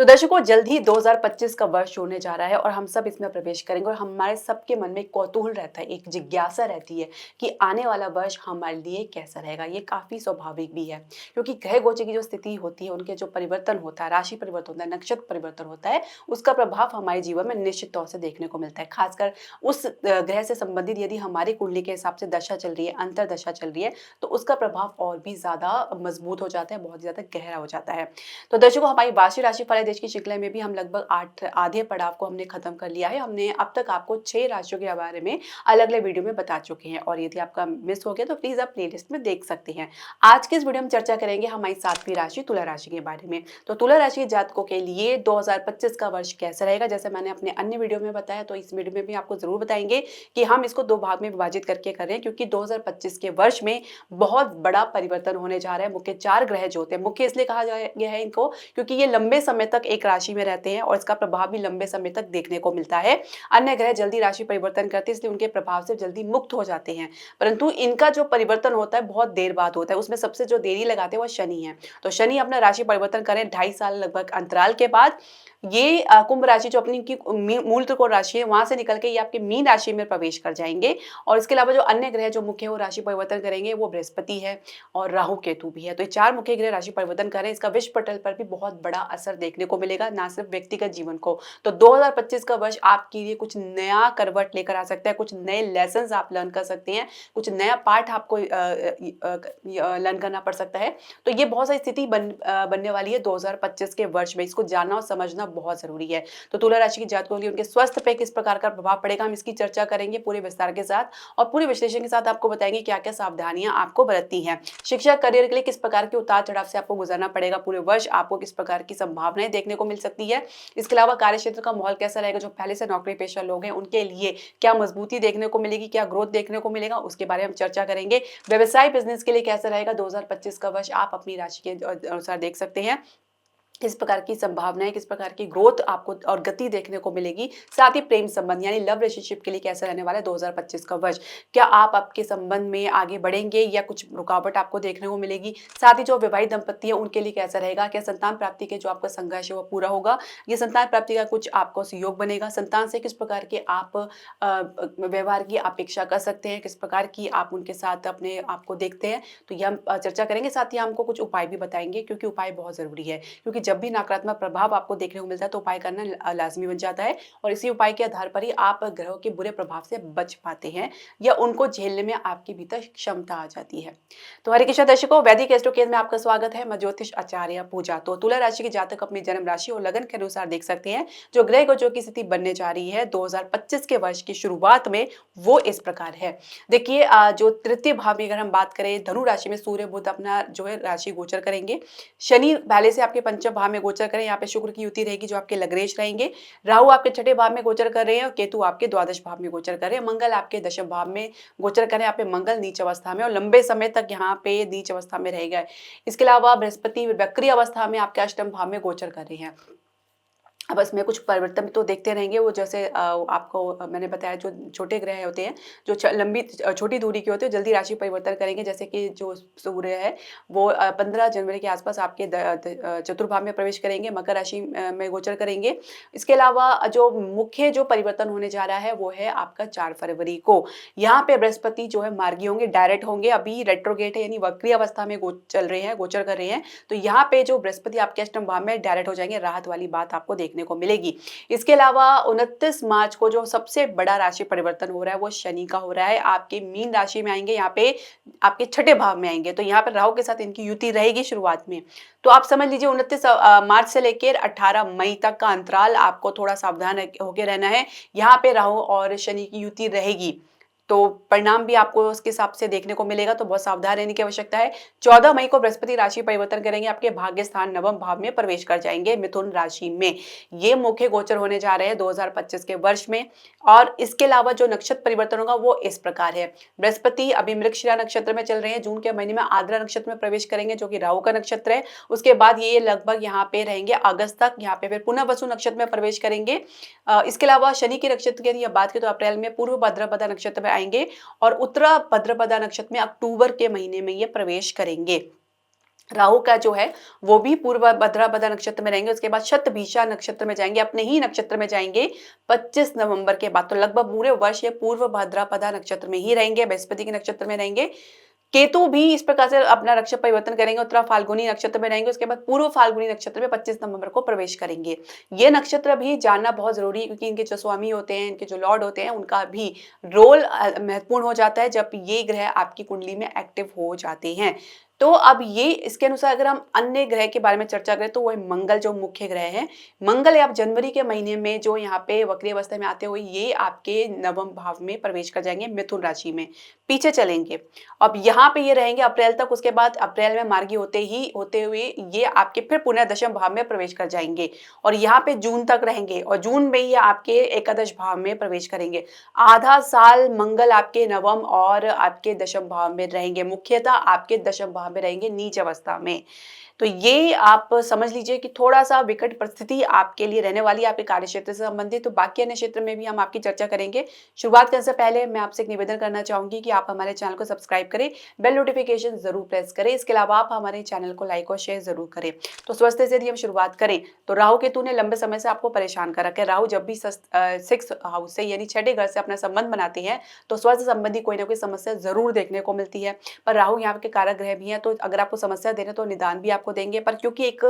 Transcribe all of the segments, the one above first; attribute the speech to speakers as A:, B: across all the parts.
A: तो दर्शकों जल्द ही 2025 का वर्ष होने जा रहा है और हम सब इसमें प्रवेश करेंगे और हमारे सबके मन में कौतूहल रहता है, एक जिज्ञासा रहती है कि आने वाला वर्ष हमारे लिए कैसा रहेगा। ये काफ़ी स्वाभाविक भी है क्योंकि ग्रह गोचर की जो स्थिति होती है, उनके जो परिवर्तन होता है, राशि परिवर्तन होता है, नक्षत्र परिवर्तन होता है, उसका प्रभाव हमारे जीवन में निश्चित तौर से देखने को मिलता है। खासकर उस ग्रह से संबंधित यदि हमारी कुंडली के हिसाब से दशा चल रही है, अंतरदशा चल रही है, तो उसका प्रभाव और भी ज़्यादा मजबूत हो जाता है, बहुत ज़्यादा गहरा हो जाता है। तो दर्शकों हमारी वार्षिक राशिफल देश की श्रृंखला में भी हम लगभग 8 आधे पड़ाव को हमने खत्म कर लिया है। हमने अब तक आपको 6 राशियों के बारे में अलग-अलग वीडियो में बता चुके हैं और यदि आपका मिस हो गया तो प्लीज़ आप प्लेलिस्ट में देख सकते हैं। आज के इस वीडियो में चर्चा करेंगे हमारी 7वीं राशि तुला राशि के बारे में। तो तुला राशि के जातकों के लिए 2025 का वर्ष कैसा रहेगा, जैसे मैंने अपने अन्य वीडियो में बताया, तो इस वीडियो में भी आपको ज़रूर बताएंगे कि हम इसको 2 भाग में विभाजित करके कर रहे हैं क्योंकि 2025 के वर्ष में बहुत बड़ा परिवर्तन होने जा रहा है। मुख्य 4 ग्रह जो होते हैं, मुख्य इसलिए कहा गया है इनको क्योंकि ये लंबे समय तक एक राशि में रहते हैं और इसका प्रभाव भी लंबे समय तक देखने को मिलता है। अन्य ग्रह जल्दी राशि परिवर्तन करते हैं, इसलिए उनके प्रभाव से जल्दी मुक्त हो जाते हैं, परंतु इनका जो परिवर्तन होता है बहुत देर बाद होता है। उसमें सबसे जो देरी लगाते हैं वो शनि है। तो शनि अपना राशि परिवर्तन करें 2.5 साल लगभग अंतराल के बाद ये कुंभ राशि जो अपनी की मूल त्रिकोण राशि है, वहां से निकल के ये आपके मीन राशि में प्रवेश कर जाएंगे। और इसके अलावा जो अन्य ग्रह जो मुख्य वो राशि परिवर्तन करेंगे वो बृहस्पति है और राहु केतु भी है। तो ये 4 मुख्य ग्रह राशि परिवर्तन करें, इसका विश्व पटल पर भी बहुत बड़ा असर देखने को मिलेगा, ना सिर्फ व्यक्तिगत जीवन को। तो 2025 का वर्ष आपके लिए कुछ नया करवट लेकर आ सकता है, कुछ नए लेसन आप लर्न कर सकते हैं, कुछ नया पाठ आपको लर्न करना पड़ सकता है। तो ये बहुत सारी स्थिति बनने वाली है 2025 के वर्ष में, इसको जानना और समझना बहुत जरूरी है। तो तुला राशि के जातकों के लिए उनके स्वास्थ्य पे किस प्रकार का प्रभाव पड़ेगा, हम इसकी चर्चा करेंगे पूरे विस्तार के साथ और पूरे विश्लेषण के साथ आपको बताएंगे क्या क्या सावधानियां आपको बरतनी है। शिक्षा करियर के लिए किस प्रकार के उतार चढ़ाव से आपको गुजरना पड़ेगा पूरे वर्ष, आपको किस प्रकार की संभावनाएं देखने को मिल सकती है। इसके अलावा कार्य क्षेत्र का माहौल कैसा रहेगा, जो पहले से नौकरी पेशा लोग हैं उनके लिए क्या मजबूती देखने को मिलेगी, क्या ग्रोथ देखने को मिलेगा, उसके बारे में हम चर्चा करेंगे। व्यवसाय बिजनेस के लिए कैसा रहेगा 2025 का वर्ष, आप अपनी राशि के अनुसार देख सकते हैं किस प्रकार की संभावनाएं, किस प्रकार की ग्रोथ आपको और गति देखने को मिलेगी। साथ ही प्रेम संबंध यानी लव रिलेशनशिप के लिए कैसा रहने वाला है 2025 का वर्ष, क्या आप आपके संबंध में आगे बढ़ेंगे या कुछ रुकावट आपको देखने को मिलेगी। साथ ही जो विवाहित दंपत्ति है उनके लिए कैसा रहेगा, क्या संतान प्राप्ति के जो आपका संघर्ष है वो पूरा होगा, ये संतान प्राप्ति का कुछ आपको सहयोग बनेगा। संतान से किस प्रकार के आप व्यवहार की अपेक्षा कर सकते हैं, किस प्रकार की आप उनके साथ अपने आप को देखते हैं, तो ये हम चर्चा करेंगे। साथ ही हमको कुछ उपाय भी बताएंगे क्योंकि उपाय बहुत जरूरी है, क्योंकि जब भी नकारात्मक प्रभाव आपको देखने को मिलता है तो उपाय करना लाजमी बन जाता है और इसी उपाय के आधार पर ही आप ग्रहों के बुरे प्रभाव से बच पाते हैं या उनको झेलने में आपके भीतर क्षमता आ जाती है। तो हरे कृष्ण दर्शकों, वैदिक एस्ट्रोकेज में आपका स्वागत है। मैं ज्योतिष आचार्य पूजा। तो तुला राशि के जातक अपनी जन्म राशि और लगन के अनुसार देख सकते हैं जो ग्रह गोचरों की स्थिति बनने जा रही है 2025 के वर्ष की शुरुआत में, वो इस प्रकार है। देखिए जो तृतीय भाव में अगर हम बात करें, धनु राशि में सूर्य बुध अपना जो है राशि गोचर करेंगे। शनि पहले से आपके पंचम भाव में गोचर करें, यहाँ पे शुक्र की युति रहेगी जो आपके लग्नेश रहेंगे। राहु आपके छठे भाव में गोचर कर रहे हैं और केतु आपके द्वादश भाव में गोचर कर रहे हैं। मंगल आपके दशम भाव में गोचर करें, यहाँ पे मंगल नीच अवस्था में और लंबे समय तक यहाँ पे नीच अवस्था में रहेगा। इसके अलावा बृहस्पति वक्री अवस्था में आपके अष्टम भाव में गोचर कर रहे हैं। अब इसमें कुछ परिवर्तन तो देखते रहेंगे, वो जैसे आपको मैंने बताया जो छोटे ग्रह होते हैं जो लंबी छोटी दूरी के होते हैं जल्दी राशि परिवर्तन करेंगे। जैसे कि जो सूर्य है वो 15 जनवरी के आसपास आपके चतुर्भाव में प्रवेश करेंगे, मकर राशि में गोचर करेंगे। इसके अलावा जो मुख्य जो परिवर्तन होने जा रहा है वो है आपका 4 फरवरी को। यहाँ पे बृहस्पति जो है मार्गी होंगे, डायरेक्ट होंगे, अभी रेट्रोगेट है यानी वक्री अवस्था में चल रहे हैं, गोचर कर रहे हैं। तो यहाँ पे जो बृहस्पति आपके अष्टम भाव में डायरेक्ट हो जाएंगे, राहत वाली बात आपको देखने को मिलेगी। इसके अलावा 29 मार्च को जो सबसे बड़ा राशि परिवर्तन हो रहा है वो शनि का हो रहा है, आपके मीन राशि में आएंगे, यहाँ पे आपके छठे भाव में आएंगे। तो यहाँ पे राहु के साथ इनकी युति रहेगी शुरुआत में। तो आप समझ लीजिए 29 मार्च से लेकर 18 मई तक का अंतराल आपको थोड़ा सावधान होकर रहना है। यहाँ पे राहु और शनि की युति रहेगी तो परिणाम भी आपको उसके हिसाब से देखने को मिलेगा, तो बहुत सावधान रहने की आवश्यकता है। 14 मई को बृहस्पति राशि परिवर्तन करेंगे, आपके भाग्य स्थान नवम भाव में प्रवेश कर जाएंगे, मिथुन राशि में। ये मुख्य गोचर होने जा रहे हैं 2025 के वर्ष में। और इसके अलावा जो नक्षत्र परिवर्तन होगा वो इस प्रकार है। बृहस्पति अभी मृगशिरा नक्षत्र में चल रहे हैं, जून के महीने में आद्रा नक्षत्र में प्रवेश करेंगे जो कि राहु का नक्षत्र है। उसके बाद ये लगभग यहाँ पे रहेंगे अगस्त तक, यहाँ पे फिर पुनः वसु नक्षत्र में प्रवेश करेंगे। इसके अलावा शनि के नक्षत्र की यदि बात करें तो अप्रैल में पूर्व भाद्रपदा नक्षत्र में आएंगे और उत्तरा भाद्रपदा नक्षत्र में अक्टूबर के महीने में ये प्रवेश करेंगे। राहु का जो है वो भी पूर्व भद्रपद नक्षत्र में रहेंगे, उसके बाद शतभिषा नक्षत्र में जाएंगे, अपने ही नक्षत्र में जाएंगे 25 नवंबर के बाद। तो लगभग पूरे वर्ष ये पूर्व भाद्रपद नक्षत्र में ही रहेंगे, बृहस्पति के नक्षत्र में रहेंगे। केतु भी इस प्रकार से अपना नक्षत्र परिवर्तन करेंगे, उत्तरा फाल्गुनी नक्षत्र में रहेंगे, उसके बाद पूर्व फाल्गुनी नक्षत्र में 25 नवंबर को प्रवेश करेंगे। ये नक्षत्र भी जानना बहुत जरूरी है, क्योंकि इनके जो स्वामी होते हैं, इनके जो लॉर्ड होते हैं, उनका भी रोल महत्वपूर्ण हो जाता है जब ये ग्रह आपकी कुंडली में एक्टिव हो जाते हैं। तो अब ये इसके अनुसार अगर हम अन्य ग्रह के बारे में चर्चा करें तो वह मंगल जो मुख्य ग्रह है। मंगल आप जनवरी के महीने में जो यहाँ पे वक्री अवस्था में आते हुए ये आपके नवम भाव में प्रवेश कर जाएंगे, मिथुन राशि में पीछे चलेंगे। अब यहाँ पे ये रहेंगे अप्रैल तक, उसके बाद अप्रैल में मार्गी होते हुए ये आपके फिर पुनः दशम भाव में प्रवेश कर जाएंगे और यहाँ पे जून तक रहेंगे और जून में ये आपके एकादश भाव में प्रवेश करेंगे। आधा साल मंगल आपके नवम और आपके दशम भाव में रहेंगे, मुख्यतः आपके दशम भाव में रहेंगे नीच अवस्था में। तो ये आप समझ लीजिए कि थोड़ा सा विकट परिस्थिति आपके लिए रहने वाली है आपके कार्य क्षेत्र से संबंधित। तो बाकी अन्य क्षेत्र में भी हम आपकी चर्चा करेंगे। शुरुआत करने से पहले मैं आपसे एक निवेदन करना चाहूंगी कि आप हमारे चैनल को सब्सक्राइब करें, बेल नोटिफिकेशन जरूर प्रेस करें। इसके अलावा आप हमारे चैनल को लाइक और शेयर जरूर करें। तो स्वस्थ से यदि हम शुरुआत करें तो राहु केतु ने लंबे समय से आपको परेशान कर रखा है। राहु जब भी 6 हाउस से यानी छठे घर से अपना संबंध बनाते हैं तो स्वास्थ्य संबंधी कोई ना कोई समस्या जरूर देखने को मिलती है। पर राहु यहाँ के कारक ग्रह भी हैं, तो अगर आपको समस्या दे रहे हैं तो निदान भी आपको देंगे। पर क्योंकि एक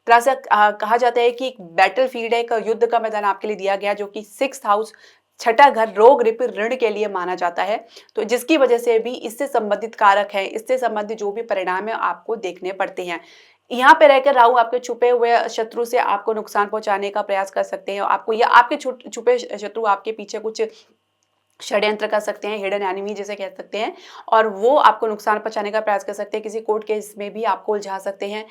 A: तरह से कहा जाता है कि एक बैटल फील्ड है, एक युद्ध का मैदान आपके लिए दिया गया, जो कि 6th हाउस छठा घर रोग रिप ऋण के लिए माना जाता है। तो जिसकी वजह से भी इससे संबंधित कारक है, इससे संबंधित जो भी परिणाम है आपको देखने पड़ते हैं। यहाँ पे रहकर राहु आपके छुपे हुए शत्रु से आपको नुकसान पहुंचाने का प्रयास कर सकते हैं। आपको या आपके छुपे शत्रु आपके पीछे कुछ षड्यंत्र कर सकते हैं, हिडन एनिमी जिसे कह सकते हैं, और वो आपको नुकसान पहुंचाने का प्रयास कर सकते हैं। किसी कोर्ट केस में भी आपको उलझा सकते हैं।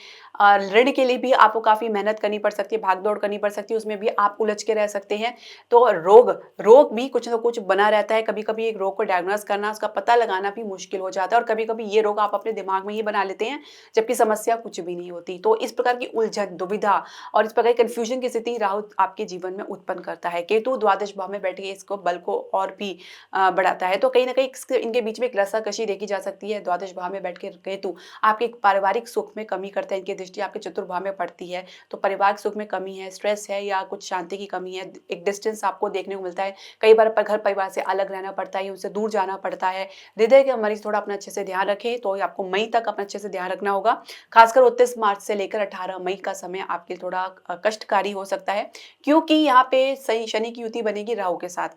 A: ऋण के लिए भी आपको काफ़ी मेहनत करनी पड़ सकती है, भागदौड़ करनी पड़ सकती है, उसमें भी आप उलझ के रह सकते हैं। तो रोग भी कुछ ना कुछ बना रहता है। कभी कभी एक रोग को डायग्नोस करना, उसका पता लगाना भी मुश्किल हो जाता है, और कभी कभी ये रोग आप अपने दिमाग में ही बना लेते हैं जबकि समस्या कुछ भी नहीं होती। तो इस प्रकार की उलझन, दुविधा और इस प्रकार की कन्फ्यूजन की स्थिति राहु आपके जीवन में उत्पन्न करता है। केतु द्वादश भाव में बैठ के इसको बल को और भी बढ़ाता है। तो कहीं ना कहीं इनके बीच में एक रस्साकशी देखी जा सकती है। द्वादश भाव में बैठ के केतु आपके पारिवारिक सुख में कमी करता है, इनकी दृष्टि आपके चतुर्भाव में पड़ती है। तो पारिवारिक सुख में कमी है, स्ट्रेस है या कुछ शांति की कमी है, एक डिस्टेंस आपको देखने को मिलता है। कई बार घर परिवार से अलग रहना पड़ता है, उनसे दूर जाना पड़ता है। हृदय के मरीज थोड़ा अपना अच्छे से ध्यान रखें। तो आपको मई तक अपना अच्छे से ध्यान रखना होगा। खासकर 29 मार्च से लेकर 18 मई का समय आपके थोड़ा कष्टकारी हो सकता है, क्योंकि यहाँ पे सही शनि की युति बनेगी राहु के साथ।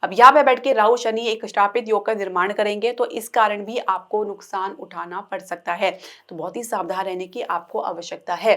A: अब यहाँ पे बैठ के राहु शनि एक श्रापित योग का निर्माण करेंगे, तो इस कारण भी आपको नुकसान उठाना पड़ सकता है। तो बहुत ही सावधान रहने की आपको आवश्यकता है।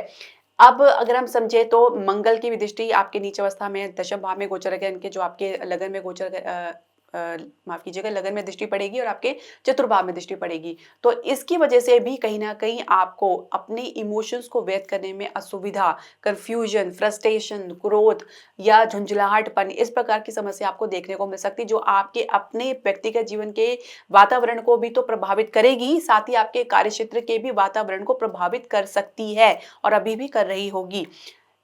A: अब अगर हम समझे तो मंगल की भी दृष्टि आपके नीच अवस्था में दशम भाव में गोचर है, इनके जो आपके लगन में गोचर माफ कीजिएगा, लगन में दृष्टि पड़ेगी और आपके चतुर्भाव में दृष्टि पड़ेगी। तो इसकी वजह से भी कहीं ना कहीं आपको अपने इमोशंस को व्यक्त करने में असुविधा, कंफ्यूजन, फ्रस्ट्रेशन, क्रोध या झुंझलाहटपन, इस प्रकार की समस्या आपको देखने को मिल सकती है, जो आपके अपने व्यक्तिगत जीवन के वातावरण को भी तो प्रभावित करेगी, साथ ही आपके कार्यक्षेत्र के भी वातावरण को प्रभावित कर सकती है और अभी भी कर रही होगी।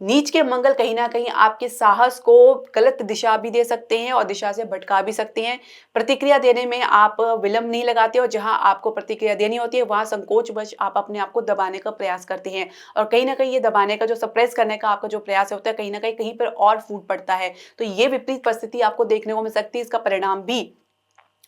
A: नीच के मंगल कहीं ना कहीं आपके साहस को गलत दिशा भी दे सकते हैं और दिशा से भटका भी सकते हैं। प्रतिक्रिया देने में आप विलंब नहीं लगाते, और जहां आपको प्रतिक्रिया देनी होती है वहां संकोचवश आप अपने आप को दबाने का प्रयास करते हैं, और कहीं ना कहीं ये दबाने का जो सप्रेस करने का आपका जो प्रयास होता है, कहीं ना कहीं पर और फूट पड़ता है। तो ये विपरीत परिस्थिति आपको देखने को मिल सकती है, इसका परिणाम भी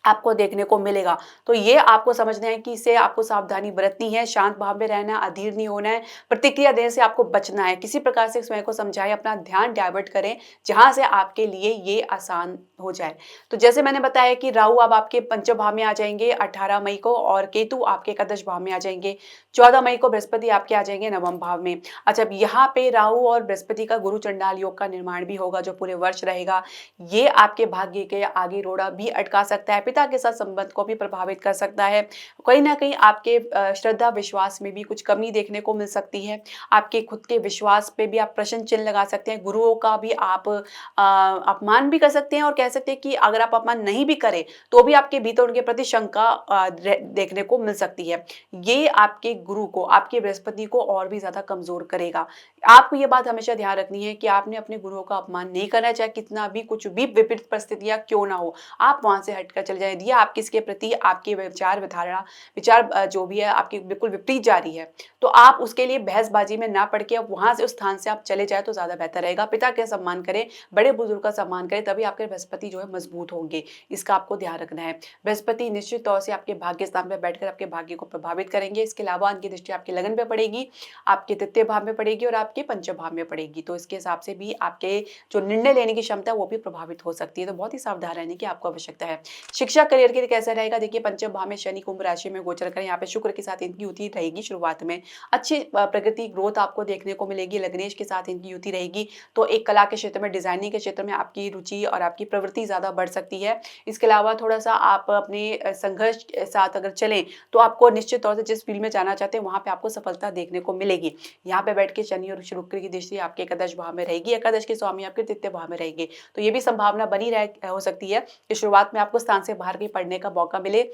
A: आपको देखने को मिलेगा। तो ये आपको समझना है कि इससे आपको सावधानी बरतनी है, शांत भाव में रहना है, अधीर नहीं होना है, प्रतिक्रिया देने से आपको बचना है। किसी प्रकार से स्वयं को समझाएं, अपना ध्यान डाइवर्ट करें जहां से आपके लिए ये आसान हो जाए। तो जैसे मैंने बताया कि राहु अब आपके पंचम भाव में आ जाएंगे 18 मई को, और केतु आपके एकादश भाव में आ जाएंगे। 14 मई को बृहस्पति आपके आ जाएंगे नवम भाव में। अच्छा, अब यहाँ पे राहु और बृहस्पति का गुरु चंडाल योग का निर्माण भी होगा, जो पूरे वर्ष रहेगा। ये आपके भाग्य के आगे रोड़ा भी अटका सकता है, पिता के साथ संबंध को भी प्रभावित कर सकता है। कहीं ना कहीं आपके श्रद्धा विश्वास में भी कुछ कमी देखने को मिल सकती है। आपके खुद के विश्वास पे भी आप प्रश्न चिन्ह लगा सकते हैं। गुरुओं का भी आप अपमान भी कर सकते हैं, और कह सकते हैं कि अगर आप अपमान नहीं भी करें तो भी आपके भीतर उनके प्रति शंका देखने को मिल सकती है। ये आपके गुरु को, आपके बृहस्पति को और भी ज्यादा कमजोर करेगा। आपको ये बात हमेशा ध्यान रखनी है कि आपने अपने गुरुओं का अपमान नहीं करना, चाहे कितना भी कुछ भी विपरीत परिस्थितियां क्यों ना हो, आप वहां से हटकर चले यदि आप किसके प्रति आपके विचार विधारणा जो भी है आपकी बिल्कुल विपरीत जा रही है, तो आप उसके लिए बहसबाजी में ना पड़ के अब वहाँ से उस स्थान से आप चले जाएँ तो ज़्यादा बेहतर रहेगा। पिता का सम्मान करें, बड़े-बुजुर्ग का सम्मान करें, तभी आपके बृहस्पति जो है मजबूत होंगे। इसका आपको ध्यान रखना है। बृहस्पति निश्चित तौर से आपके भाग्य स्थान पे बैठकर आपके भाग्य को प्रभावित करेंगे। इसके अलावा उनकी दृष्टि आपके लगन पे पड़ेगी, आपके तृतीय भाव में पड़ेगी और आपके पंचम भाव में पड़ेगी। तो इसके हिसाब से भी आपके जो निर्णय लेने की क्षमता है वो भी प्रभावित हो सकती है। तो बहुत ही सावधान रहने की आपको आवश्यकता है। शिक्षा करियर के लिए कैसा रहेगा? देखिए पंचम भाव में शनि कुंभ राशि में गोचर करें, यहाँ पे शुक्र के साथ इनकी युति रहेगी शुरुआत में। अच्छी प्रगति ग्रोथ आपको देखने को मिलेगी। लग्नेश के साथ इनकी युति रहेगी, तो एक कला के क्षेत्र में, डिजाइनिंग के क्षेत्र में आपकी रुचि और आपकी प्रवृत्ति ज़्यादा बढ़ सकती है। इसके अलावा थोड़ा-सा आप अपने संघर्ष के साथ अगर चलें, तो आपको निश्चित तौर से जिस फील्ड में जाना चाहते हैं, वहाँ पे आपको सफलता देखने को मिलेगी। यहाँ पे बैठ के शनि और शुक्र की दृष्टि आपके एकादश भाव में रहेगी। एकादश के स्वामी आपके तृतीय भाव में रहेंगे। तो ये भी संभावना बनी हो सकती है कि शुरुआत में आपको स्थान से बाहर कहीं पढ़ने का मौका मिले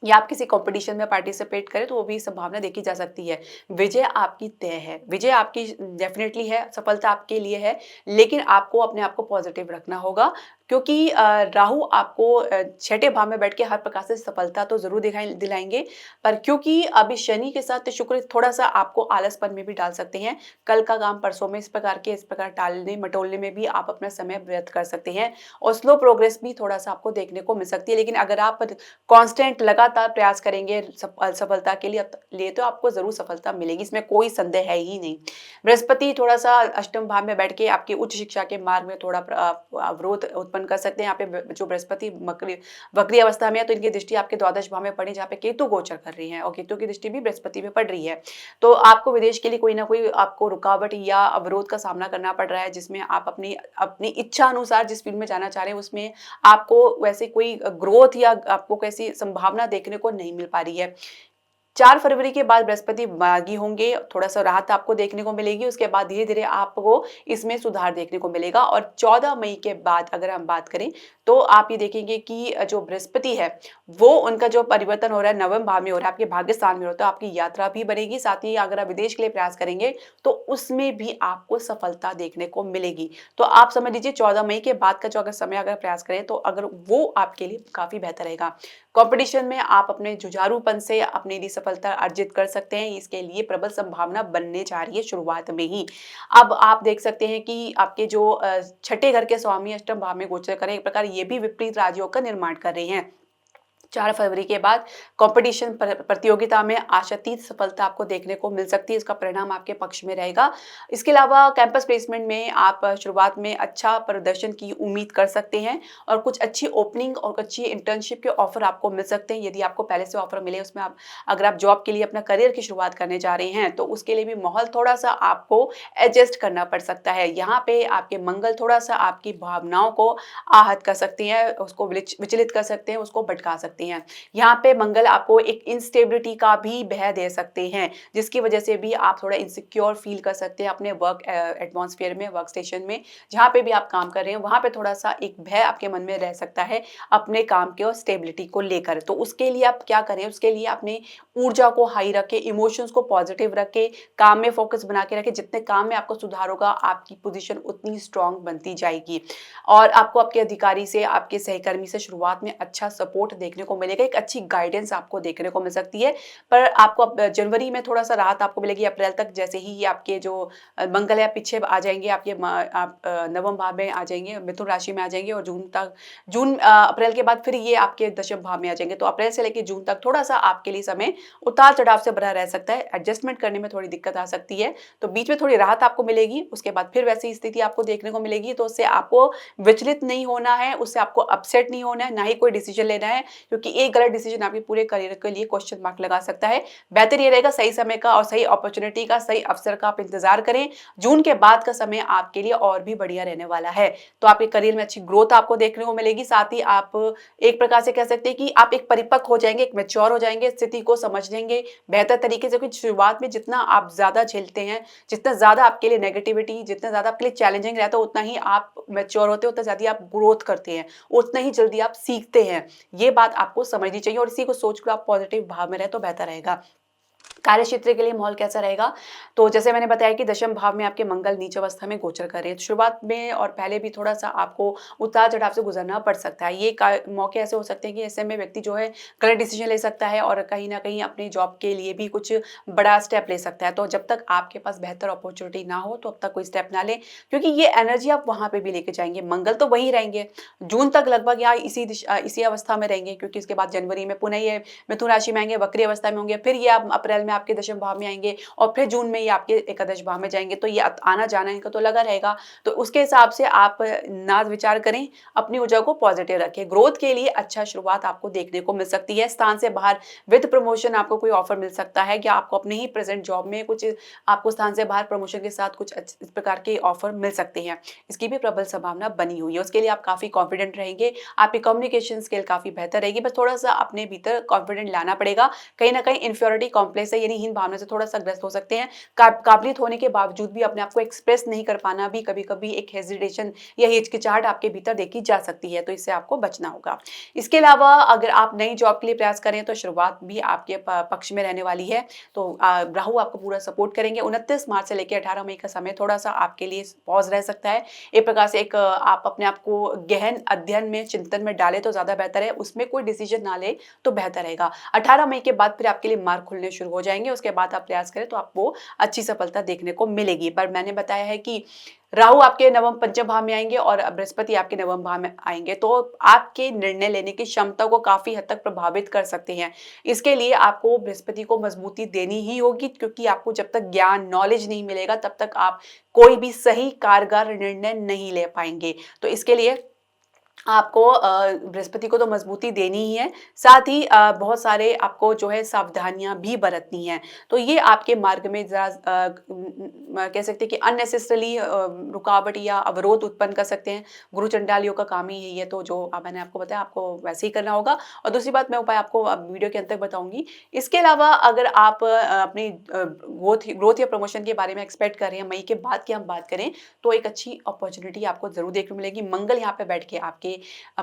A: या आप किसी कंपटीशन में पार्टिसिपेट करें, तो वो भी संभावना देखी जा सकती है। विजय आपकी तय है, विजय आपकी डेफिनेटली है, सफलता आपके लिए है, लेकिन आपको अपने आप को पॉजिटिव रखना होगा क्योंकि राहु आपको छठे भाव में बैठ के हर प्रकार से सफलता तो ज़रूर दिलाएंगे, पर क्योंकि अभी शनि के साथ शुक्र थोड़ा-सा आपको आलसपन में भी डाल सकते हैं। कल का काम परसों में इस प्रकार टालने-मटोलने में भी आप अपना समय व्यर्थ कर सकते हैं और स्लो प्रोग्रेस भी थोड़ा-सा आपको देखने को मिल सकती है। लेकिन अगर आप कांस्टेंट लगातार प्रयास करेंगे सफलता के लिए तो आपको ज़रूर सफलता मिलेगी, इसमें कोई संदेह है ही नहीं। बृहस्पति थोड़ा-सा अष्टम भाव में बैठ के आपकी उच्च शिक्षा के मार्ग में थोड़ा अवरोध उत्पन्न कर सकते हैं। यहाँ पे जो बृहस्पति वक्री अवस्था में है, तो इनकी दृष्टि आपके द्वादश भाव में पड़ी, जहाँ पे केतु गोचर कर रही है और केतु की दृष्टि भी बृहस्पति में पड़ रही है। तो आपको विदेश के लिए कोई ना कोई आपको रुकावट या अवरोध का सामना करना पड़ रहा है, जिसमें आप अपनी अपनी इच्छा अनुसार जिस फील्ड में जाना चाह रहे हैं, उसमें आपको वैसे कोई ग्रोथ या आपको कैसी संभावना देखने को नहीं मिल पा रही है। 4 फरवरी के बाद बृहस्पति मार्गी होंगे, थोड़ा-सा राहत आपको देखने को मिलेगी, उसके बाद धीरे-धीरे आपको इसमें सुधार देखने को मिलेगा और 14 मई के बाद अगर हम बात करें, तो आप ये देखेंगे कि जो बृहस्पति है, वो उनका जो परिवर्तन हो रहा है नवम भाव में हो रहा है, आपके भाग्य स्थान में हो रहा है, तो आपकी यात्रा भी बनेगी, साथ ही अगर आप विदेश के लिए प्रयास करेंगे, तो उसमें भी आपको सफलता देखने को मिलेगी। तो आप समझ लीजिए 14 मई के बाद का जो अगर समय अगर प्रयास करें, तो अगर वो आपके लिए काफ़ी बेहतर रहेगा। कॉम्पिटिशन में आप अपने जुझारूपन से अपने लिए सफलता अर्जित कर सकते हैं, इसके लिए प्रबल संभावना बनने जा रही है शुरुआत में ही। अब आप देख सकते हैं कि आपके जो छठे घर के स्वामी अष्टम भाव में गोचर करें, एक प्रकार ये भी विपरीत राजयोग का निर्माण कर रहे हैं। 4 फरवरी के बाद कंपटीशन प्रतियोगिता में आशातीत सफलता आपको देखने को मिल सकती है, इसका परिणाम आपके पक्ष में रहेगा। इसके अलावा कैंपस प्लेसमेंट में आप शुरुआत में अच्छा प्रदर्शन की उम्मीद कर सकते हैं और कुछ अच्छी ओपनिंग और अच्छी इंटर्नशिप के ऑफर आपको मिल सकते हैं। यदि आपको पहले से ऑफर मिले, उसमें अगर आप जॉब के लिए अपना करियर की शुरुआत करने जा रहे हैं, तो उसके लिए भी माहौल थोड़ा-सा आपको एडजस्ट करना पड़ सकता है। यहाँ पे आपके मंगल थोड़ा-सा आपकी भावनाओं को आहत कर सकती हैं, उसको विचलित कर सकते हैं, उसको भटका सकते हैं। यहाँ पे मंगल आपको एक इंस्टेबिलिटी का भी भय दे सकते हैं, जिसकी वजह से भी आप थोड़ा इनसिक्योर फील कर सकते हैं अपने वर्क एटमॉस्फेयर में, वर्क स्टेशन में, जहाँ पे भी आप काम कर रहे हैं, वहाँ पे थोड़ा-सा एक भय आपके मन में रह सकता है अपने काम के और स्टेबिलिटी को लेकर। तो उसके लिए आप क्या करें, उसके लिए अपनी ऊर्जा को हाई रखें, इमोशंस को पॉजिटिव रखें, काम में फोकस बना के रखें। जितने काम में आपको सुधार होगा, आपकी पोजीशन उतनी स्ट्रांग बनती जाएगी और आपको आपके अधिकारी से, आपके सहकर्मी से शुरुआत में अच्छा सपोर्ट देखने को मिलेगा, एक अच्छी गाइडेंस आपको देखने को मिल सकती है। पर आपको अब जनवरी में थोड़ा-सा राहत आपको मिलेगी, अप्रैल तक जैसे ही ये आपके जो मंगल है पीछे आ जाएँगे, आपके आप नवम भाव में आ जाएँगे, मिथुन राशि में आ जाएँगे और अप्रैल के बाद फिर ये आपके दशम भाव में आ जाएँगे। तो अप्रैल से लेके जून तक थोड़ा-सा आपके लिए समय उतार-चढ़ाव से भरा रह सकता है, एडजस्टमेंट करने में थोड़ी दिक्कत आ सकती है। तो बीच में थोड़ी राहत आपको मिलेगी, उसके बाद फिर वैसी स्थिति आपको देखने को मिलेगी, तो उससे आपको विचलित नहीं होना है, उससे आपको अपसेट नहीं होना है, ना ही कोई डिसीजन लेना है, क्योंकि एक गलत डिसीजन आपके पूरे करियर के लिए क्वेश्चन मार्क लगा सकता है। बेहतर ये रहेगा सही समय का और सही अपॉर्चुनिटी का, सही अवसर का आप इंतजार करें। जून के बाद का समय आपके लिए और भी बढ़िया रहने वाला है। तो आपके करियर में अच्छी ग्रोथ आपको देखने को मिलेगी, साथ ही आप एक प्रकार से कह सकते हैं कि आप एक परिपक्व हो जाएंगे, एक मैच्योर हो जाएंगे, स्थिति को समझ लेंगे बेहतर तरीके से। क्योंकि शुरुआत में जितना आप ज्यादा झेलते हैं, जितना ज्यादा आपके लिए नेगेटिविटी, जितना ज्यादा आपके लिए चैलेंजिंग रहता है, उतना ही आप मैच्योर होते हैं, उतना ज्यादा आप ग्रोथ करते हैं, उतना ही जल्दी आप सीखते हैं। ये बात आपको समझनी चाहिए और इसी को सोचकर आप पॉजिटिव भाव में रहे तो बेहतर रहेगा। कार्य क्षेत्र के लिए माहौल कैसा रहेगा? तो जैसे मैंने बताया कि दशम भाव में आपके मंगल नीच अवस्था में गोचर कर रहे हैं। तो शुरुआत में और पहले भी थोड़ा-सा आपको उतार-चढ़ाव से गुज़रना पड़ सकता है। ये का मौके ऐसे हो सकते हैं कि ऐसे में व्यक्ति जो है गलत डिसीज़न ले सकता है और कहीं न कहीं अपनी जॉब के लिए भी कुछ बड़ा स्टेप ले सकता है। तो जब तक आपके पास बेहतर अपॉर्च्युनिटी ना हो, तो अब तक कोई स्टेप ना लें, क्योंकि ये एनर्जी आप वहाँ पे भी लेके जाएँगे। मंगल तो वहीं रहेंगे, जून तक लगभग या इसी अवस्था में रहेंगे, क्योंकि इसके बाद जनवरी में पुनः ये मिथुन राशि में आएँगे, वक्री अवस्था में होंगे, फिर ये आप अप्रैल में आपके दशम भाव में आएँगे और फिर जून में ये आपके एकादश भाव में जाएँगे। तो ये आना-जाना इनका तो लगा रहेगा। तो उसके हिसाब से आप ना विचार करें, अपनी ऊर्जा को पॉजिटिव रखें। ग्रोथ के लिए अच्छा शुरुआत आपको देखने को मिल सकती है। स्थान से बाहर विद प्रमोशन आपको कोई ऑफर मिल सकता है, या आपको अपने ही प्रेज़ेंट जॉब में कुछ आपको स्थान से बाहर प्रमोशन के साथ कुछ इस प्रकार के ऑफर मिल सकते हैं। इसकी भी प्रबल संभावना बनी हुई है। उसके लिए आप काफ़ी कॉन्फिडेंट रहेंगे, आपकी कम्युनिकेशन स्किल काफ़ी बेहतर रहेगी। बस थोड़ा-सा अपने भीतर कॉन्फिडेंट लाना पड़ेगा। कहीं न कहीं इन्फ्योरिटी कॉम्प्लेक्स है, यानी हीन भावना से थोड़ा-सा ग्रस्त हो सकते हैं। काबिलियत होने के बावजूद भी अपने आप को एक्सप्रेस नहीं कर पाना भी कभी-कभी एक हेजिटेशन या हिचकिचाहट आपके भीतर देखी जा सकती है, तो इससे आपको बचना होगा। इसके अलावा अगर आप नई जॉब के लिए प्रयास करें, तो शुरुआत भी आपके पक्ष में रहने वाली है। तो राहु आपको पूरा सपोर्ट करेंगे। 29 मार्च से लेकर 18 मई का समय थोड़ा-सा आपके लिए पॉज़ रह सकता है। एक प्रकार से आप अपने आप को गहन अध्ययन में, चिंतन में डालें तो ज़्यादा बेहतर है। उसमें कोई डिसीज़न ना लें तो बेहतर रहेगा। 18 मई के बाद फिर आपके लिए मार्ग खुलने शुरू हो जाएँगे। उसके बाद आप प्रयास करें तो आपको अच्छी सफलता देखने को मिलेगी। पर मैंने बताया है कि राहु आपके नवम पंचम भाव में आएँगे और बृहस्पति आपके नवम भाव में आएँगे, तो आपके निर्णय लेने की क्षमता को काफ़ी हद तक प्रभावित कर सकते हैं। इसके लिए आपको बृहस्पति को मजबूती देनी ही होगी, क्योंकि आपको जब तक ज्ञान, नॉलेज नहीं मिलेगा, तब तक आप कोई भी सही कारगर निर्णय नहीं ले पाएँगे। तो इसके लिए आपको बृहस्पति को तो मजबूती देनी ही है, साथ ही बहुत सारे आपको जो है सावधानियाँ भी बरतनी हैं। तो ये आपके मार्ग में ज़रा कह सकते हैं कि अननेसेसरीली रुकावट या अवरोध उत्पन्न कर सकते हैं। गुरु चंडाल योग का काम ही यही है, तो जो मैंने आपको बताया, आपको वैसे ही करना होगा। और दूसरी बात, मैं उपाय आपको अब वीडियो के अंत तक बताऊँगी। इसके अलावा अगर आप अपनी ग्रोथ ग्रोथ या प्रमोशन के बारे में एक्सपेक्ट कर रहे हैं, मई के बाद की हम बात करें, तो एक अच्छी अपॉर्च्युनिटी आपको ज़रूर देखने को मिलेगी। मंगल यहाँ पे बैठ के आपकी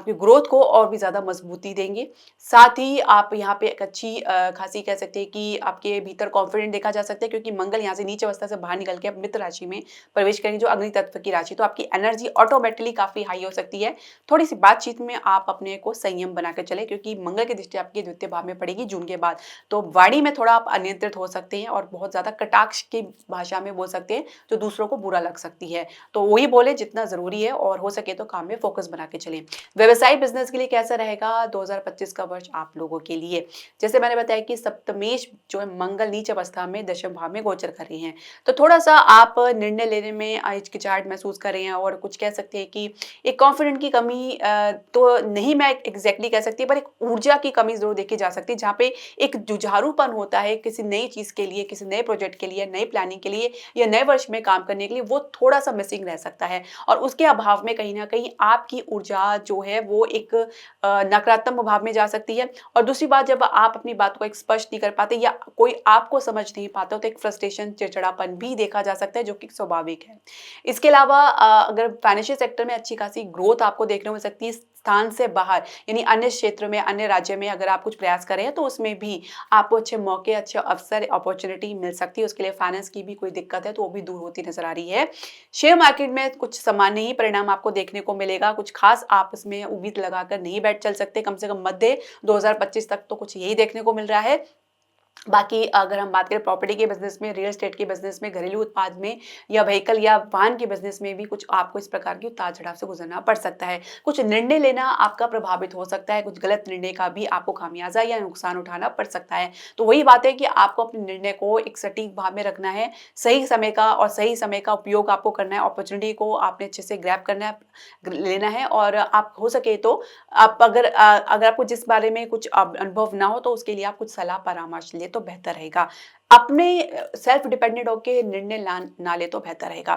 A: ग्रोथ को और भी ज़्यादा मजबूती देंगे। साथ ही आप यहाँ पे एक अच्छी खासी कह सकते हैं कि आपके भीतर कॉन्फिडेंट देखा जा सकता है, क्योंकि मंगल यहाँ से नीच अवस्था से बाहर निकल के अब मित्र राशि में प्रवेश करेंगे, जो अग्नि तत्व की राशि। तो आपकी एनर्जी ऑटोमेटिकली काफ़ी हाई हो सकती है। थोड़ी-सी बातचीत में आप अपने को संयम बना के चलें, क्योंकि मंगल की दृष्टि आपके द्वितीय भाव में पड़ेगी जून के बाद। तो वाणी में थोड़ा आप अनियंत्रित हो सकते हैं और बहुत ज़्यादा कटाक्ष की भाषा में बोल सकते हैं, जो दूसरों को बुरा लग सकती है। तो वही बोले जितना ज़रूरी है, और हो सके तो काम में फ़ोकस बना के चलें। व्यवसाय बिज़नेस के लिए कैसा रहेगा 2025 का वर्ष आप लोगों के लिए? जैसे मैंने बताया कि सप्तमेश जो है मंगल नीच अवस्था में दशम भाव में गोचर कर रहे हैं। तो थोड़ा-सा आप निर्णय लेने में हिचकिचाहट महसूस कर रहे हैं, और कुछ कह सकते हैं कि एक कॉन्फिडेंट की कमी तो नहीं मैं एग्ज़ैक्टली कह सकती, पर एक ऊर्जा की कमी ज़रूर देखी जा सकती है, जहाँ पे एक जुझारूपन होता है किसी नई चीज़ के लिए, किसी नए प्रोजेक्ट के लिए, नई प्लानिंग के लिए या नए वर्ष में काम करने के लिए, वो थोड़ा-सा मिसिंग रह सकता है। और उसके अभाव में कहीं न कहीं आपकी ऊर्जा जो है वो एक नकारात्मक भाव में जा सकती है। और दूसरी बात, जब आप अपनी बात को एक स्पष्ट नहीं कर पाते या कोई आपको समझ नहीं पाता, तो एक फ्रस्ट्रेशन, चिड़चिड़ापन भी देखा जा सकता है, जो कि स्वाभाविक है। इसके अलावा अगर फाइनेंशियल सेक्टर में अच्छी खासी ग्रोथ आपको देखने को मिल सकती है, स्थान से बाहर यानी अन्य क्षेत्र में, अन्य राज्य में अगर आप कुछ प्रयास करें, तो उसमें भी आपको अच्छे मौके, अच्छे अवसर, अपॉर्चुनिटी मिल सकती है। उसके लिए फाइनेंस की भी कोई दिक्कत है तो वो भी दूर होती नजर आ रही है। शेयर मार्केट में कुछ सामान्य ही परिणाम आपको देखने को मिलेगा, कुछ खास आप इसमें उम्मीद लगाकर नहीं बैठ चल सकते। कम से कम मध्य 2025 तक तो कुछ यही देखने को मिल रहा है। बाकी अगर हम बात करें प्रॉपर्टी के बिज़नेस में, रियल एस्टेट के बिज़नेस में, घरेलू उत्पाद में, या व्हीकल या वाहन के बिज़नेस में भी कुछ आपको इस प्रकार की उतार-चढ़ाव से गुज़रना पड़ सकता है। कुछ निर्णय लेना आपका प्रभावित हो सकता है, कुछ गलत निर्णय का भी आपको खामियाज़ा या नुकसान उठाना पड़ सकता है। तो वही बात है कि आपको अपने निर्णय को एक सटीक भाव में रखना है, सही समय का और सही समय का उपयोग आपको करना है, अपॉर्च्युनिटी को आपने अच्छे से ग्रैब करना है, लेना है। और आप हो सके तो आप अगर आपको जिस बारे में कुछ अनुभव ना हो, तो उसके लिए आप कुछ सलाह परामर्श लें तो बेहतर रहेगा। अपने सेल्फ डिपेंडेंट होके निर्णय ना ले तो बेहतर रहेगा।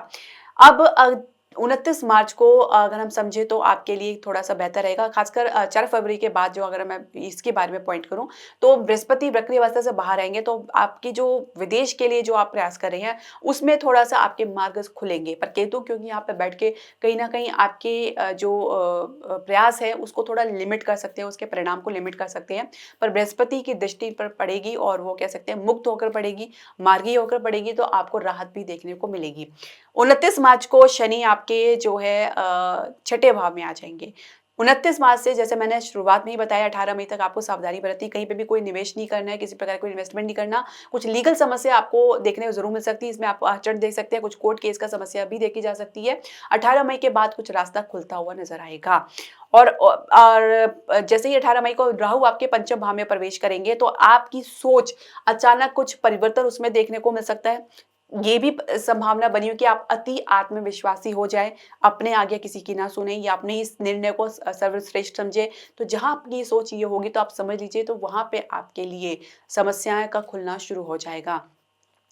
A: अब 29 मार्च को अगर हम समझे तो आपके लिए थोड़ा-सा बेहतर रहेगा, खासकर 4 फरवरी के बाद जो अगर मैं इसके बारे में पॉइंट करूँ, तो बृहस्पति वक्री अवस्था से बाहर आएँगे, तो आपकी जो विदेश के लिए जो आप प्रयास कर रहे हैं, उसमें थोड़ा-सा आपके मार्ग खुलेंगे। पर केतु क्योंकि यहाँ पे बैठ के कहीं न कहीं आपके जो प्रयास है उसको थोड़ा लिमिट कर सकते हैं, उसके परिणाम को लिमिट कर सकते हैं। पर बृहस्पति की दृष्टि पर पड़ेगी और वो कह सकते हैं मुक्त होकर पड़ेगी, मार्गी होकर पड़ेगी, तो आपको राहत भी देखने को मिलेगी। 29 मार्च को शनि आपके जो है छठे भाव में आ जाएँगे। 29 मार्च से जैसे मैंने शुरुआत में ही बताया 18 मई तक आपको सावधानी बरतनी, कहीं पे भी कोई निवेश नहीं करना है, किसी प्रकार का कोई इन्वेस्टमेंट नहीं करना। कुछ लीगल समस्या आपको देखने को ज़रूर मिल सकती है, इसमें आप अड़चन देख सकते हैं, कुछ कोर्ट केस का समस्या भी देखी जा सकती है। 18 मई के बाद कुछ रास्ता खुलता हुआ नज़र आएगा। और जैसे ही 18 मई को राहु आपके पंचम भाव में प्रवेश करेंगे, तो आपकी सोच अचानक कुछ परिवर्तन उसमें देखने को मिल सकता है। ये भी संभावना बनी हो कि आप अति आत्मविश्वासी हो जाएँ, अपने आगे किसी की ना सुनें या अपने इस निर्णय को सर्वश्रेष्ठ समझें। तो जहाँ आपकी सोच ये होगी तो आप समझ लीजिए, तो वहाँ पे आपके लिए समस्याएँ का खुलना शुरू हो जाएगा।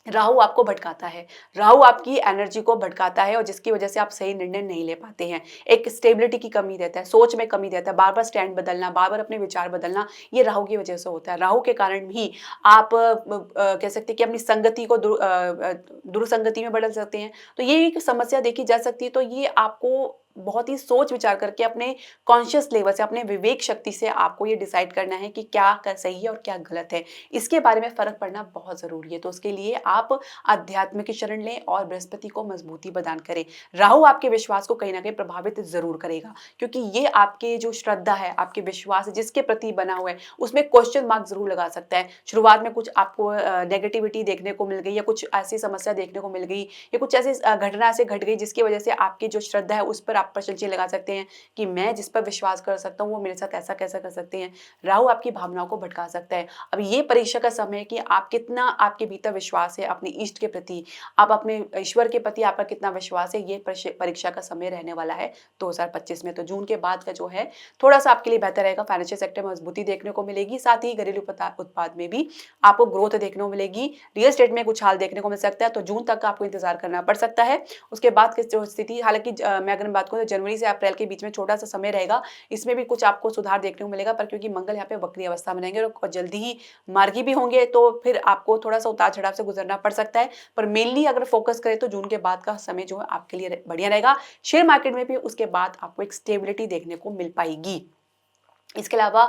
A: राहु आपको भटकाता है, राहु आपकी एनर्जी को भटकाता है और जिसकी वजह से आप सही निर्णय नहीं ले पाते हैं। एक स्टेबिलिटी की कमी रहता है, सोच में कमी रहता है, बार-बार स्टैंड बदलना, बार-बार अपने विचार बदलना, ये राहु की वजह से होता है। राहु के कारण ही आप कह सकते हैं कि अपनी संगति को दुर्संगति में बदल सकते हैं। तो ये एक समस्या देखी जा सकती है, तो ये आपको बहुत ही सोच विचार करके अपने कॉन्शियस लेवल से, अपने विवेक शक्ति से आपको ये डिसाइड करना है कि क्या सही है और क्या गलत है। इसके बारे में फ़र्क पड़ना बहुत ज़रूरी है। तो उसके लिए आप अध्यात्म की शरण लें और बृहस्पति को मजबूती प्रदान करें। राहु आपके विश्वास को कहीं न कहीं प्रभावित ज़रूर करेगा, क्योंकि ये आपके जो श्रद्धा है, आपके विश्वास है, जिसके प्रति बना हुआ है, उसमें क्वेश्चन मार्क ज़रूर लगा सकता है। शुरुआत में कुछ आपको नेगेटिविटी देखने को मिल गई या कुछ ऐसी समस्या देखने को मिल गई या कुछ ऐसी घटना ऐसे घट गई जिसकी वजह से आपकी जो श्रद्धा है उस पर आप प्रश्न चिन्ह लगा सकते हैं कि मैं जिस पर विश्वास कर सकता हूँ वो मेरे साथ ऐसा कैसा कर सकते हैं। राहु आपकी भावनाओं को भटका सकता है। अब ये परीक्षा का समय है कि आप कितना, आपके भीतर विश्वास है अपने इष्ट के प्रति, आप अपने ईश्वर के प्रति आपका कितना विश्वास है, ये परीक्षा का समय रहने वाला है 2025 में। तो जून के बाद का जो है थोड़ा-सा आपके लिए बेहतर रहेगा, फाइनेंशियल सेक्टर में मजबूती देखने को मिलेगी, साथ ही घरेलू उत्पाद में भी आपको ग्रोथ देखने को मिलेगी। रियल एस्टेट में कुछ हाल देखने को मिल सकता है, तो जून तक आपको इंतज़ार करना पड़ सकता है। उसके बाद की जो स्थिति, हालाँकि मैं अगर बात करूँ तो जनवरी से अप्रैल के बीच में छोटा-सा समय रहेगा, इसमें भी कुछ आपको सुधार देखने को मिलेगा, पर क्योंकि मंगल यहाँ पे वक्री अवस्था में रहेंगे और जल्दी ही मार्गी भी होंगे, तो फिर आपको थोड़ा-सा उतार-चढ़ाव से गुजरना पड़ सकता है। पर मेनली अगर फोकस करें तो जून के बाद का समय जो है आपके लिए बढ़िया रहेगा। शेयर मार्केट में भी उसके बाद आपको एक स्टेबिलिटी देखने को मिल पाएगी। इसके अलावा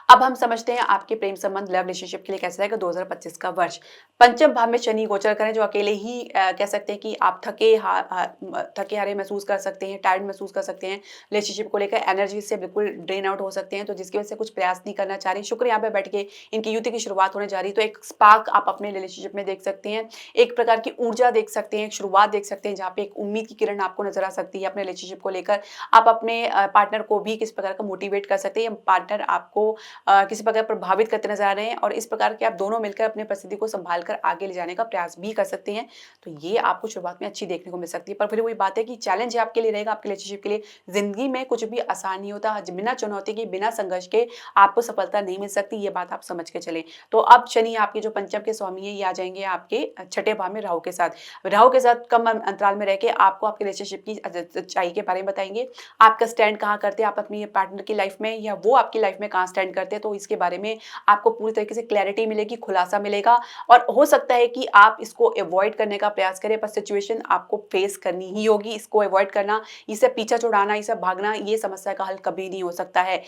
A: अब हम समझते हैं आपके प्रेम संबंध, लव रिलेशनशिप के लिए कैसा रहेगा 2025 का वर्ष। पंचम भाव में शनि गोचर करें, जो अकेले ही कह सकते हैं कि आप थके हारे महसूस कर सकते हैं, टायर्ड महसूस कर सकते हैं। रिलेशनशिप को लेकर एनर्जी से बिल्कुल ड्रेन आउट हो सकते हैं, तो जिसकी वजह से कुछ प्रयास नहीं करना चाह रही। शुक्र यहाँ पे बैठ के इनकी युति की शुरुआत होने जा रही है, तो एक स्पार्क आप अपने रिलेशनशिप में देख सकते हैं, एक प्रकार की ऊर्जा देख सकते हैं, एक शुरुआत देख सकते हैं, जहाँ पे एक उम्मीद की किरण आपको नजर आ सकती है अपने रिलेशनशिप को लेकर। आप अपने पार्टनर को भी किस प्रकार का मोटिवेट कर सकते हैं, पार्टनर आपको किसी प्रकार प्रभावित करते नजर आ रहे हैं, और इस प्रकार के आप दोनों मिलकर अपनी परिस्थिति को संभाल कर आगे ले जाने का प्रयास भी कर सकते हैं। तो ये आपको शुरुआत में अच्छी देखने को मिल सकती है, पर फिर वही बात है कि चैलेंज है आपके लिए रहेगा, आपके रिलेशनशिप के लिए। जिंदगी में कुछ भी आसान नहीं होता, बिना चुनौती के, बिना संघर्ष के आपको सफलता नहीं मिल सकती, ये बात आप समझ के चलें। तो अब शनि आपके जो पंचम के स्वामी है, ये आ जाएंगे आपके छठे भाव में राहु के साथ। राहु के साथ कम अंतराल में रह के आपको आपके रिलेशनशिप की सच्चाई के बारे में बताएंगे, आपका स्टैंड कहाँ करते हैं आप अपनी पार्टनर की लाइफ में, या वो आपकी लाइफ में कहाँ स्टैंड करते हैं। तो इसके बारे में आपको पूरी तरीके से क्लैरिटी मिलेगी, खुलासा मिलेगा, और हो सकता है कि आप इसको अवॉइड करने का प्रयास करें, पर सिचुएशन आपको फेस करनी ही होगी। इसको अवॉइड करना, इसे पीछा छुड़ाना, इसे भागना, ये समस्या का हल कभी नहीं हो सकता है।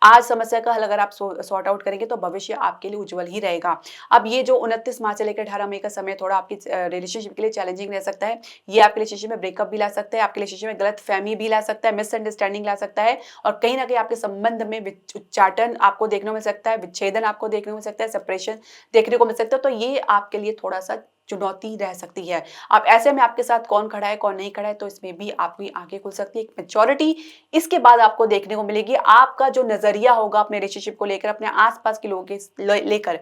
A: आज समस्या का हल अगर आप सॉर्ट आउट करेंगे तो भविष्य आपके लिए उज्जवल ही रहेगा। अब ये जो 29 मार्च से लेकर 18 मई का समय थोड़ा आपकी रिलेशनशिप के लिए चैलेंजिंग रह सकता है। ये आपके रिलेशनशिप में ब्रेकअप भी ला सकता है, आपके रिलेशनशिप में गलत फहमी भी ला सकता है, मिसअंडरस्टैंडिंग ला सकता है, और कहीं ना कहीं आपके संबंध में उच्चाटन आपको देखने को मिल सकता है, विच्छेदन आपको देखने को मिल सकता है, सेपरेशन देखने को मिल सकता है। तो ये आपके लिए थोड़ा सा चुनौती रह सकती है। अब ऐसे में आपके साथ कौन खड़ा है, कौन नहीं खड़ा है, तो इसमें भी आपकी आंखें खुल सकती है। एक मैच्योरिटी इसके बाद आपको देखने को मिलेगी। आपका जो नजरिया होगा अपने रिलेशनशिप को लेकर, अपने आसपास के लोगों के लेकर,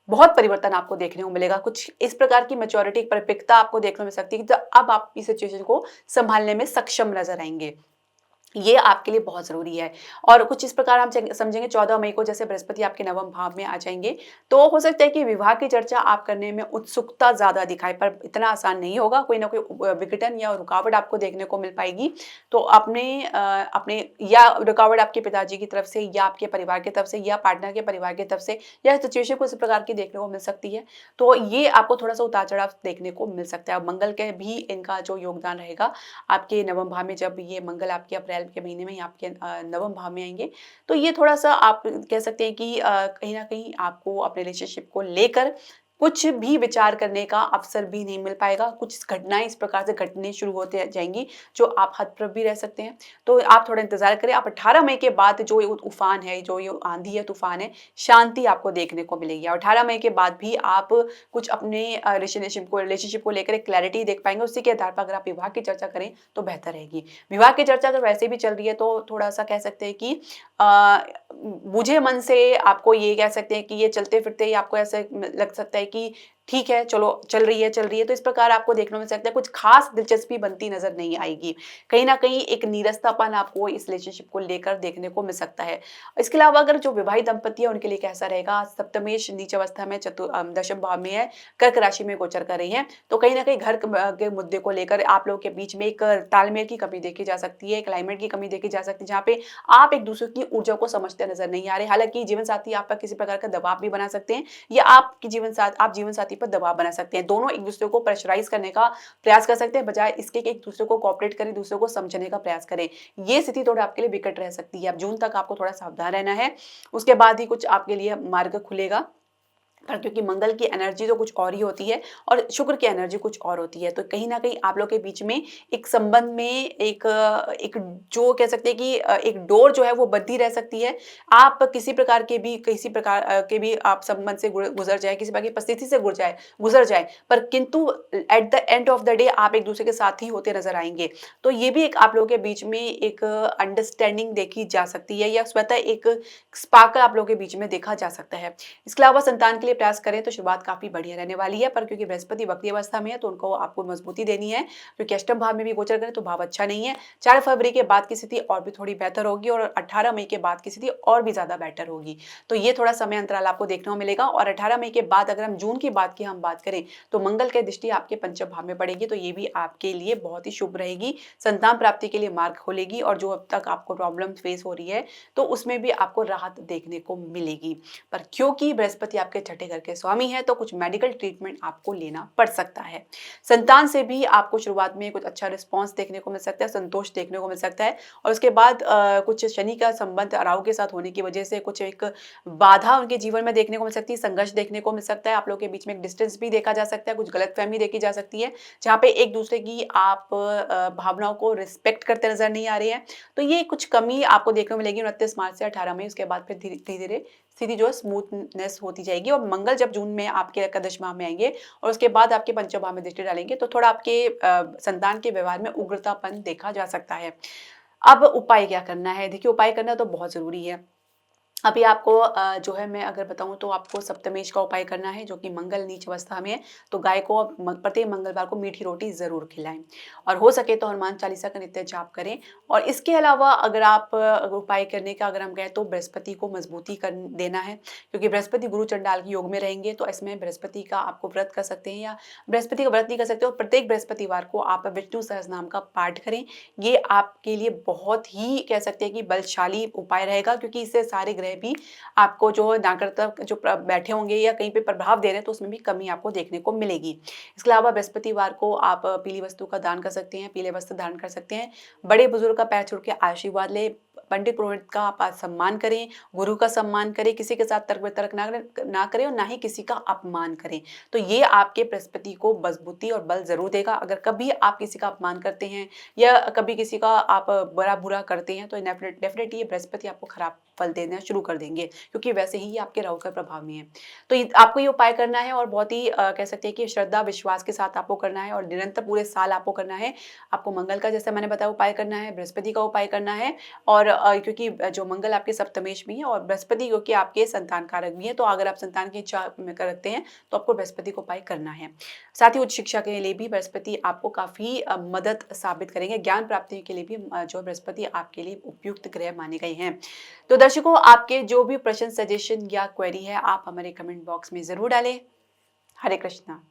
A: बहुत परिवर्तन आपको देखने को मिलेगा। कुछ इस प्रकार की मैच्योरिटी, परिपक्वता आपको देखने को मिल सकती है कि तो अब आप इस सिचुएशन को संभालने में सक्षम नजर आएंगे। ये आपके लिए बहुत ज़रूरी है। और कुछ इस प्रकार हम समझेंगे 14 मई को जैसे बृहस्पति आपके नवम भाव में आ जाएँगे, तो हो सकता है कि विवाह की चर्चा आप करने में उत्सुकता ज़्यादा दिखाएँ, पर इतना आसान नहीं होगा, कोई ना कोई विघटन या रुकावट आपको देखने को मिल पाएगी। तो अपने या रुकावट आपके पिताजी की तरफ से या आपके परिवार की तरफ से या पार्टनर के परिवार की तरफ से या सिचुएशन कुछ इस प्रकार की देखने को मिल सकती है। तो ये आपको थोड़ा-सा उतार-चढ़ाव देखने को मिल सकता है। और मंगल के भी इनका जो योगदान रहेगा आपके नवम भाव में, जब ये मंगल आपके अप्रैल के महीने में ही आपके नवम भाव में आएँगे, तो ये थोड़ा-सा आप कह सकते हैं कि कहीं न कहीं आपको अपने रिलेशनशिप को लेकर कुछ भी विचार करने का अवसर भी नहीं मिल पाएगा। कुछ घटनाएँ इस प्रकार से घटने शुरू होते जाएँगी, जो आप हतप्रभ भी रह सकते हैं। तो आप थोड़ा इंतज़ार करें। आप 18 मई के बाद जो ये तूफ़ान है, जो ये आँधी है, तूफ़ान है, शांति आपको देखने को मिलेगी। और 18 मई के बाद भी आप कुछ अपने रिलेशनशिप को लेकर एक क्लैरिटी देख पाएँगे। उसी के आधार पर अगर आप विवाह की चर्चा करें, तो बेहतर रहेगी। विवाह की चर्चा अगर वैसे भी चल रही है, तो थोड़ा-सा कह सकते हैं कि अ, बूझे मन से आपको ये कह सकते हैं कि ये चलते-फिरते ही आपको ऐसे लग सकता है कि ठीक है, चलो चल रही है, चल रही है। तो इस प्रकार आपको देखने को मिल सकता है, कुछ ख़ास दिलचस्पी बनती नज़र नहीं आएगी। कहीं न कहीं एक नीरसतापन आपको इस रिलेशनशिप को लेकर देखने को मिल सकता है। इसके अलावा अगर जो विवाहित दंपति है, उनके लिए कैसा रहेगा? सप्तमेश नीच अवस्था में दशम भाव में है, कर्क राशि में गोचर कर रही है। तो कहीं न कहीं घर के मुद्दे को लेकर आप लोगों के बीच में एक तालमेल की कमी देखी जा सकती है, एक अलाइनमेंट की कमी देखी जा सकती है, जहाँ पे आप एक-दूसरे की ऊर्जा को समझते नज़र नहीं आ रहे। हालाँकि जीवनसाथी आप पर किसी प्रकार का दबाव भी बना सकते हैं, या आप जीवनसाथी पर दबाव बना सकते हैं। दोनों एक-दूसरे को प्रेशराइज़ करने का प्रयास कर सकते हैं, बजाय इसके कि एक-दूसरे को कोऑपरेट करें, दूसरे को समझने का प्रयास करें। ये स्थिति थोड़ा आपके लिए विकट रह सकती है। अब जून तक आपको थोड़ा सावधान रहना है, उसके बाद ही कुछ आपके लिए मार्ग खुलेगा। पर क्योंकि मंगल की एनर्जी तो कुछ और ही होती है और शुक्र की एनर्जी कुछ और होती है, तो कहीं न कहीं आप लोग के बीच में एक संबंध में एक जो कह सकते हैं कि एक डोर जो है वो बंधी रह सकती है। आप किसी प्रकार के भी आप संबंध से गुज़र जाएँ, किसी प्रकार की परिस्थिति से गुज़र जाएँ, पर किंतु at the end of the day आप एक-दूसरे के साथ ही होते नज़र आएँगे। तो ये भी एक आप लोगों के बीच में एक अंडरस्टैंडिंग देखी जा सकती है, या स्वतः एक स्पार्क आप लोगों के बीच में देखा जा सकता है। इसके अलावा संतान के लिए प्रयास करें तो शुरुआत काफ़ी बढ़िया रहने वाली है, पर क्योंकि बृहस्पति वक्री अवस्था में है, तो उनको आपको मजबूती देनी है, क्योंकि अष्टम भाव में भी गोचर करें तो भाव अच्छा नहीं है। 4 फरवरी के बाद की स्थिति और भी थोड़ी बेहतर होगी, और 18 मई के बाद की स्थिति और भी ज़्यादा बेटर होगी। तो ये थोड़ा समय अंतराल आपको देखने को मिलेगा। और 18 मई के बाद अगर हम जून की बात करें, तो मंगल की दृष्टि आपके पंचम भाव में पड़ेगी, तो ये भी आपके लिए बहुत ही शुभ रहेगी। संतान प्राप्ति के लिए मार्ग खोलेगी, और जो अब तक आपको प्रॉब्लम फेस हो रही है, तो उसमें भी आपको राहत देखने को मिलेगी। पर क्योंकि बृहस्पति आपके छठे घर के स्वामी है, तो कुछ मेडिकल ट्रीटमेंट आपको लेना पड़ सकता है। संतान से भी आपको शुरुआत में कुछ अच्छा रिस्पॉन्स देखने को मिल सकता है, संतोष देखने को मिल सकता है, और उसके बाद कुछ शनि का संबंध राहु के साथ होने की वजह से कुछ एक बाधा उनके जीवन में देखने को मिल सकती है, संघर्ष देखने को मिल सकता है, आप लोगों के बीच में एक डिस्टेंस भी देखा जा सकता है, कुछ गलतफहमी देखी जा सकती है, जहाँ पे एक दूसरे की आप भावनाओं को रिस्पेक्ट करते नजर नहीं आ रहे हैं। तो ये कुछ कमी आपको देखने को मिलेगी 29 मार्च से 18 मई, उसके बाद फिर धीरे-धीरे स्थिति जो है स्मूथनेस होती जाएगी। और मंगल जब जून में आपके एकादश माह में आएँगे और उसके बाद आपके पंचम भाव में दृष्टि डालेंगे, तो थोड़ा आपके संतान के व्यवहार में उग्रतापन देखा जा सकता है। अब उपाय क्या करना है? देखिए, उपाय करना तो बहुत ज़रूरी है। अभी आपको जो है मैं अगर बताऊँ, तो आपको सप्तमेश का उपाय करना है, जो कि मंगल नीच अवस्था में है। तो गाय को आप प्रत्येक मंगलवार को मीठी रोटी ज़रूर खिलाएँ, और हो सके तो हनुमान चालीसा का नित्य जाप करें। और इसके अलावा अगर आप अगर उपाय करने का अगर हम कहें, तो बृहस्पति को मजबूती कर देना है, क्योंकि बृहस्पति गुरु चंडाल के योग में रहेंगे, तो इसमें बृहस्पति का आपको व्रत कर सकते हैं, या बृहस्पति का व्रत नहीं कर सकते हो, प्रत्येक बृहस्पतिवार को आप विष्णु सहस्त्रनाम का पाठ करें। ये आपके लिए बहुत ही कह सकते हैं कि बलशाली उपाय रहेगा, क्योंकि इससे सारे ग्रह भी आपको जो नकारात्मक जो बैठे होंगे या कहीं पे प्रभाव दे रहे हैं, तो उसमें भी कमी आपको देखने को मिलेगी। इसके अलावा बृहस्पतिवार को आप पीली वस्तु का दान कर सकते हैं, पीले वस्त्र धारण कर सकते हैं, बड़े बुजुर्ग का पैर छू के आशीर्वाद लें, पंडित पुरोहित का आप सम्मान करें, गुरु का सम्मान करें, किसी के साथ तर्क वितर्क ना करें, और ना ही किसी का अपमान करें। तो ये आपके बृहस्पति को मजबूती और बल ज़रूर देगा। अगर कभी आप किसी का अपमान करते हैं, या कभी किसी का आप बड़ा बुरा करते हैं, तो डेफिनेटली ये बृहस्पति आपको खराब फल देना शुरू कर देंगे, क्योंकि वैसे ही ये आपके राहु के प्रभाव में है। तो आपको ये उपाय करना है और बहुत ही कह सकते हैं कि श्रद्धा विश्वास के साथ आपको करना है और निरंतर पूरे साल आपको करना है। आपको मंगल का, जैसे मैंने बताया, उपाय करना है, बृहस्पति का उपाय करना है और क्योंकि जो मंगल आपके सप्तमेश में है और बृहस्पति क्योंकि आपके संतान कारक भी है, तो अगर आप संतान की इच्छा में रखते हैं तो आपको बृहस्पति को उपाय करना है। साथ ही उच्च शिक्षा के लिए भी बृहस्पति आपको काफ़ी मदद साबित करेंगे। ज्ञान प्राप्ति के लिए भी जो बृहस्पति आपके लिए उपयुक्त ग्रह माने गए हैं। तो दर्शकों, आपके जो भी प्रश्न, सजेशन या क्वेरी है, आप हमारे कमेंट बॉक्स में ज़रूर डालें। हरे कृष्णा।